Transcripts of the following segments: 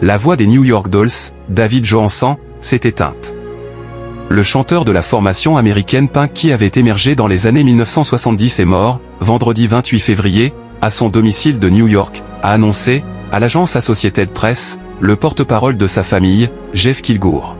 la voix des New York Dolls, David Johansen, s'est éteinte. Le chanteur de la formation américaine Pink qui avait émergé dans les années 1970 est mort, vendredi 28 février, à son domicile de New York, a annoncé, à l'agence Associated Press, le porte-parole de sa famille, Jeff Kilgour.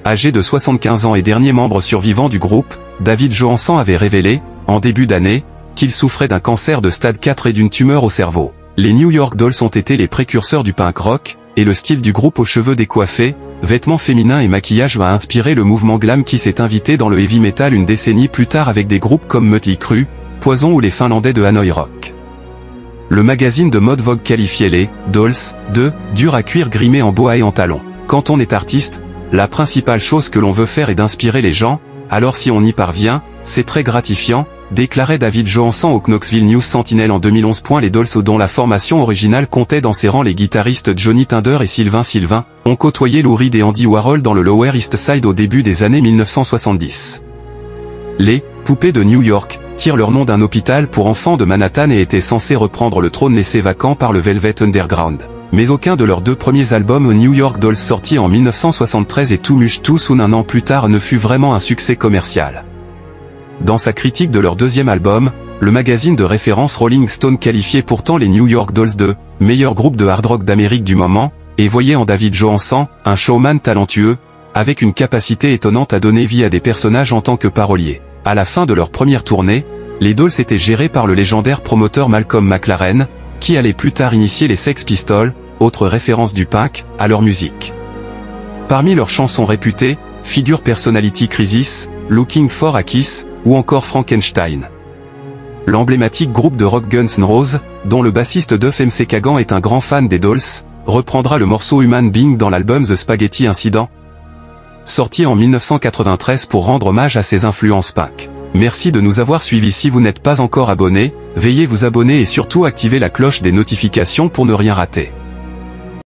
Âgé de 75 ans et dernier membre survivant du groupe, David Johansen avait révélé, en début d'année, qu'il souffrait d'un cancer de stade 4 et d'une tumeur au cerveau. Les New York Dolls ont été les précurseurs du punk rock, et le style du groupe aux cheveux décoiffés, vêtements féminins et maquillage a inspiré le mouvement glam qui s'est invité dans le heavy metal une décennie plus tard avec des groupes comme Mötley Crüe, Poison ou les Finlandais de Hanoi Rock. Le magazine de mode Vogue qualifiait les Dolls de durs à cuire grimés en boa et en talons. Quand on est artiste, la principale chose que l'on veut faire est d'inspirer les gens, alors si on y parvient, c'est très gratifiant, déclarait David Johansen au Knoxville News Sentinel en 2011. Les Dolls dont la formation originale comptait dans ses rangs les guitaristes Johnny Tinder et Sylvain Sylvain, ont côtoyé Lou Reed et Andy Warhol dans le Lower East Side au début des années 1970. Les Poupées de New York tirent leur nom d'un hôpital pour enfants de Manhattan et étaient censés reprendre le trône laissé vacant par le Velvet Underground. Mais aucun de leurs deux premiers albums New York Dolls sortis en 1973 et Too Much Too Soon un an plus tard ne fut vraiment un succès commercial. Dans sa critique de leur deuxième album, le magazine de référence Rolling Stone qualifiait pourtant les New York Dolls de « meilleur groupe de hard rock d'Amérique du moment » et voyait en David Johansen un showman talentueux, avec une capacité étonnante à donner vie à des personnages en tant que parolier. À la fin de leur première tournée, les Dolls étaient gérés par le légendaire promoteur Malcolm McLaren, qui allait plus tard initier les Sex Pistols, autre référence du punk, à leur musique. Parmi leurs chansons réputées, figurent Personality Crisis, Looking for a Kiss, ou encore Frankenstein. L'emblématique groupe de rock Guns N' Roses, dont le bassiste Duff McKagan est un grand fan des Dolls, reprendra le morceau Human Being dans l'album The Spaghetti Incident, sorti en 1993 pour rendre hommage à ses influences punk. Merci de nous avoir suivis. Si vous n'êtes pas encore abonné, veuillez vous abonner et surtout activer la cloche des notifications pour ne rien rater.